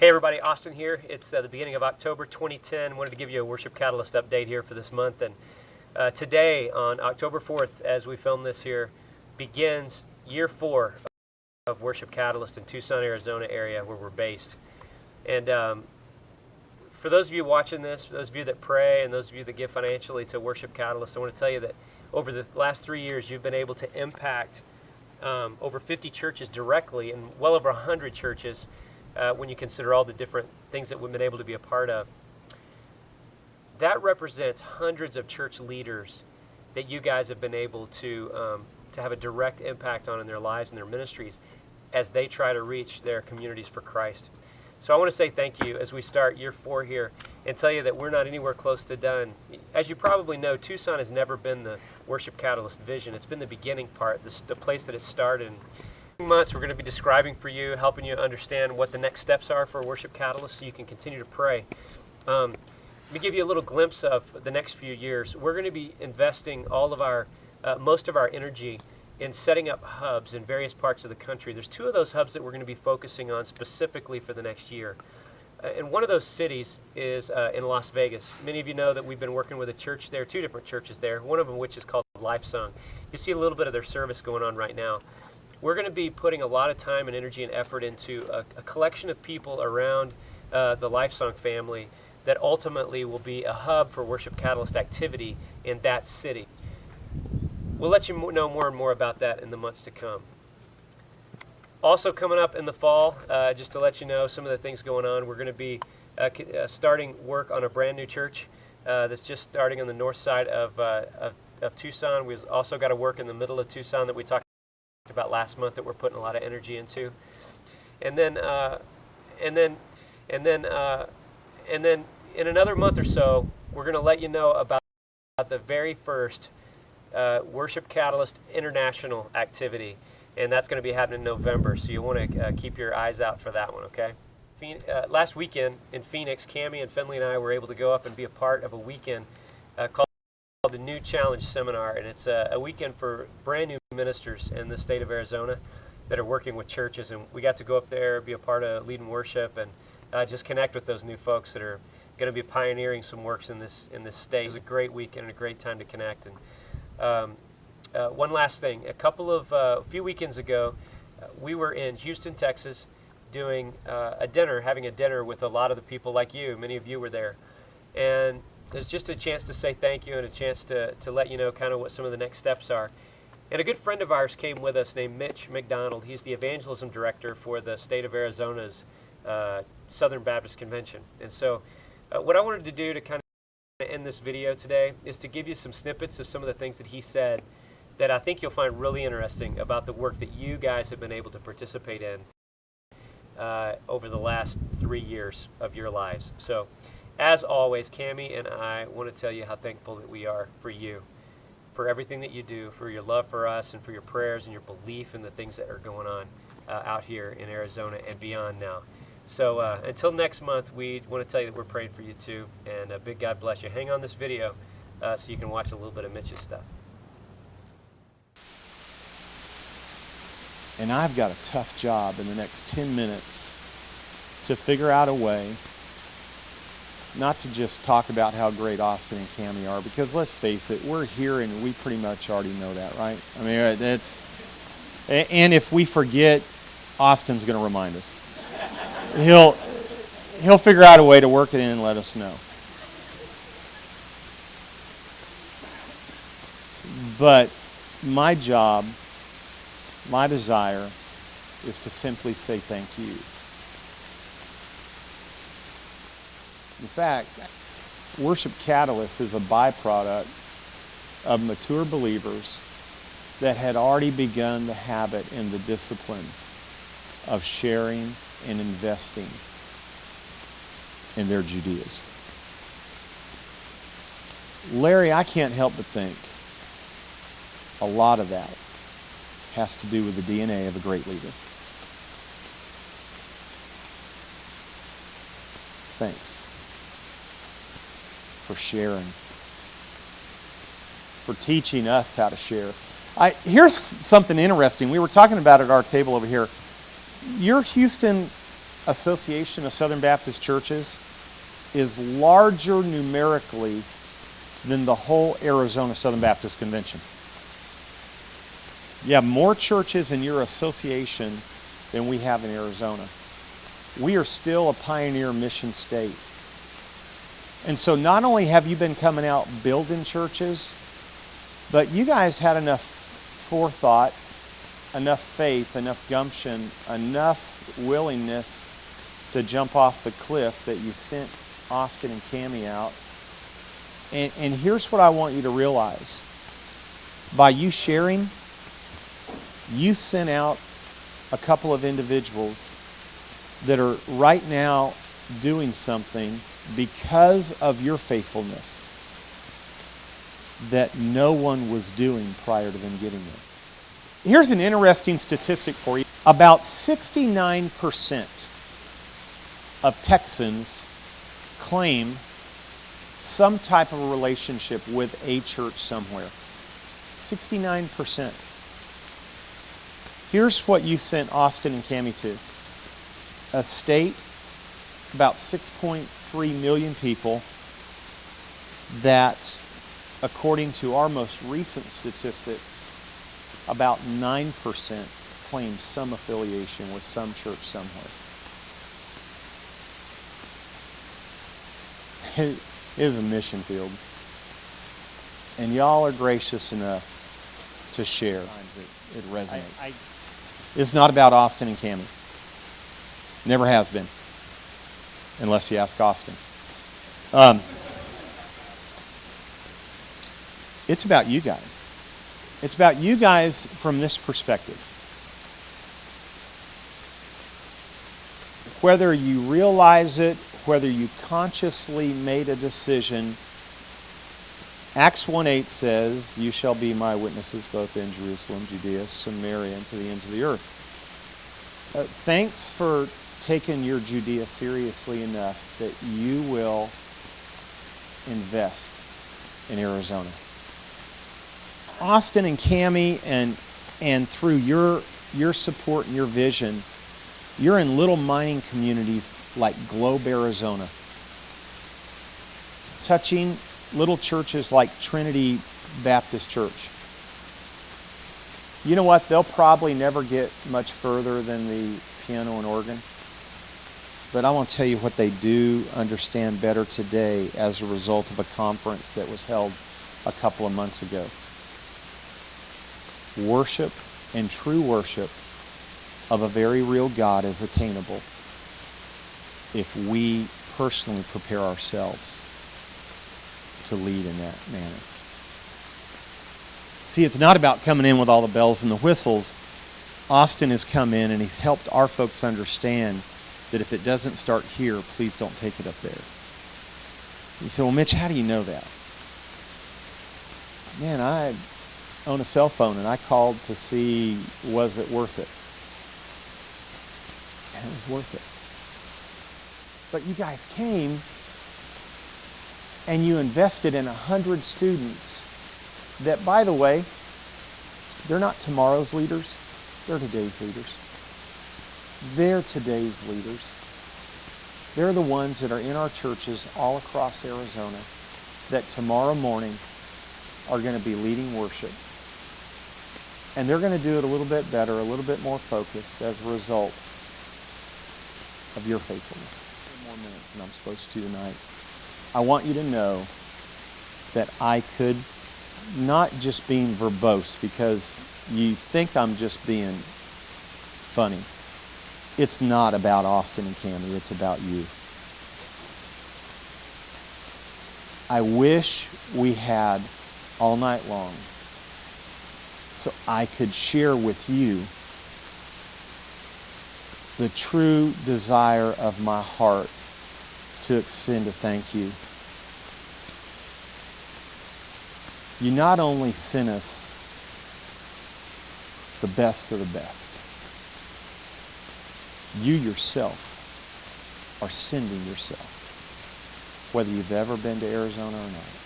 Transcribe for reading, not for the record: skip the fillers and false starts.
Hey everybody, Austin here. It's the beginning of October 2010. Wanted to give you a Worship Catalyst update here for this month. And today, on October 4th, as we film this here, begins year 4 of Worship Catalyst in Tucson, Arizona area where we're based. And for those of you watching this, those of you that pray, and those of you that give financially to Worship Catalyst, I want to tell you that over the last 3 years, you've been able to impact over 50 churches directly and well over 100 churches when you consider all the different things that we've been able to be a part of. That represents hundreds of church leaders that you guys have been able to have a direct impact on in their lives and their ministries as they try to reach their communities for Christ. So I want to say thank you as we start year 4 here and tell you that we're not anywhere close to done. As you probably know, Tucson has never been the Worship Catalyst vision. It's been the beginning part, the place that it started. In months, we're going to be describing for you, helping you understand what the next steps are for Worship Catalyst so you can continue to pray. Let me give you a little glimpse of the next few years. We're going to be investing all of our, most of our energy in setting up hubs in various parts of the country. There's 2 of those hubs that we're going to be focusing on specifically for the next year. And one of those cities is in Las Vegas. Many of you know that we've been working with a church there, 2 different churches there, one of them which is called Lifesong. You see a little bit of their service going on right now. We're going to be putting a lot of time and energy and effort into a collection of people around the Lifesong family that ultimately will be a hub for Worship Catalyst activity in that city. We'll let you know more and more about that in the months to come. Also coming up in the fall, just to let you know some of the things going on, we're going to be starting work on a brand new church that's just starting on the north side of Tucson. We've also got to work in the middle of Tucson that we talked about last month that we're putting a lot of energy into, and then in another month or so, we're going to let you know about the very first Worship Catalyst International activity, and that's going to be happening in November. So you want to keep your eyes out for that one, okay? Last weekend in Phoenix, Cammie and Finley and I were able to go up and be a part of a weekend called the New Challenge Seminar, and it's a weekend for brand new ministers in the state of Arizona that are working with churches, and we got to go up there, be a part of leading worship, and just connect with those new folks that are going to be pioneering some works in this state. It was a great weekend and a great time to connect. And one last thing, a few weekends ago, we were in Houston, Texas, doing having a dinner with a lot of the people like you. Many of you were there, and there's just a chance to say thank you and a chance to let you know kind of what some of the next steps are. And a good friend of ours came with us named Mitch McDonald. He's the evangelism director for the state of Arizona's Southern Baptist Convention. And so what I wanted to do to kind of end this video today is to give you some snippets of some of the things that he said that I think you'll find really interesting about the work that you guys have been able to participate in over the last 3 years of your lives. So, as always, Cammie and I want to tell you how thankful that we are for you, for everything that you do, for your love for us, and for your prayers and your belief in the things that are going on out here in Arizona and beyond now. So until next month, we want to tell you that we're praying for you too, and a big God bless you. Hang on this video so you can watch a little bit of Mitch's stuff. And I've got a tough job in the next 10 minutes to figure out a way not to just talk about how great Austin and Cammie are, because let's face it, we're here and we pretty much already know that, right? I mean, and if we forget, Austin's going to remind us. He'll figure out a way to work it in and let us know. But my job, my desire, is to simply say thank you. In fact, Worship Catalyst is a byproduct of mature believers that had already begun the habit and the discipline of sharing and investing in their Judaism. Larry, I can't help but think a lot of that has to do with the DNA of a great leader. Thanks for sharing, for teaching us how to share. Here's something interesting. We were talking about at our table over here. Your Houston Association of Southern Baptist Churches is larger numerically than the whole Arizona Southern Baptist Convention. You have more churches in your association than we have in Arizona. We are still a pioneer mission state. And so not only have you been coming out building churches, but you guys had enough forethought, enough faith, enough gumption, enough willingness to jump off the cliff that you sent Austin and Cami out. And here's what I want you to realize. By you sharing, you sent out a couple of individuals that are right now doing something because of your faithfulness that no one was doing prior to them getting there. Here's an interesting statistic for you. About 69% of Texans claim some type of a relationship with a church somewhere. 69%. Here's what you sent Austin and Cami to. A state, about 6.3 million people, that, according to our most recent statistics, about 9% claim some affiliation with some church somewhere. It is a mission field. And y'all are gracious enough to share. It resonates. It's not about Austin and Cami. Never has been. Unless you ask Austin. It's about you guys. It's about you guys from this perspective. Whether you realize it, whether you consciously made a decision, Acts 1:8 says, "You shall be my witnesses both in Jerusalem, Judea, Samaria, and to the ends of the earth." Thanks for taking your Judea seriously enough that you will invest in Arizona. Austin and Cami, and through your support and your vision, you're in little mining communities like Globe, Arizona, touching little churches like Trinity Baptist Church. You know what? They'll probably never get much further than the piano and organ. But I want to tell you what they do understand better today as a result of a conference that was held a couple of months ago. Worship and true worship of a very real God is attainable if we personally prepare ourselves to lead in that manner. See, it's not about coming in with all the bells and the whistles. Austin has come in and he's helped our folks understand that if it doesn't start here, please don't take it up there. You say, well, Mitch, how do you know that? Man, I own a cell phone and I called to see, was it worth it? And it was worth it. But you guys came and you invested in 100 students that, by the way, they're not tomorrow's leaders, they're today's leaders. They're today's leaders. They're the ones that are in our churches all across Arizona that tomorrow morning are going to be leading worship. And they're going to do it a little bit better, a little bit more focused as a result of your faithfulness. 10 more minutes than I'm supposed to tonight. I want you to know that I could, not just being verbose because you think I'm just being funny. It's not about Austin and Cami, it's about you. I wish we had all night long so I could share with you the true desire of my heart to extend a thank you. You not only sent us the best of the best, you yourself are sending yourself, whether you've ever been to Arizona or not.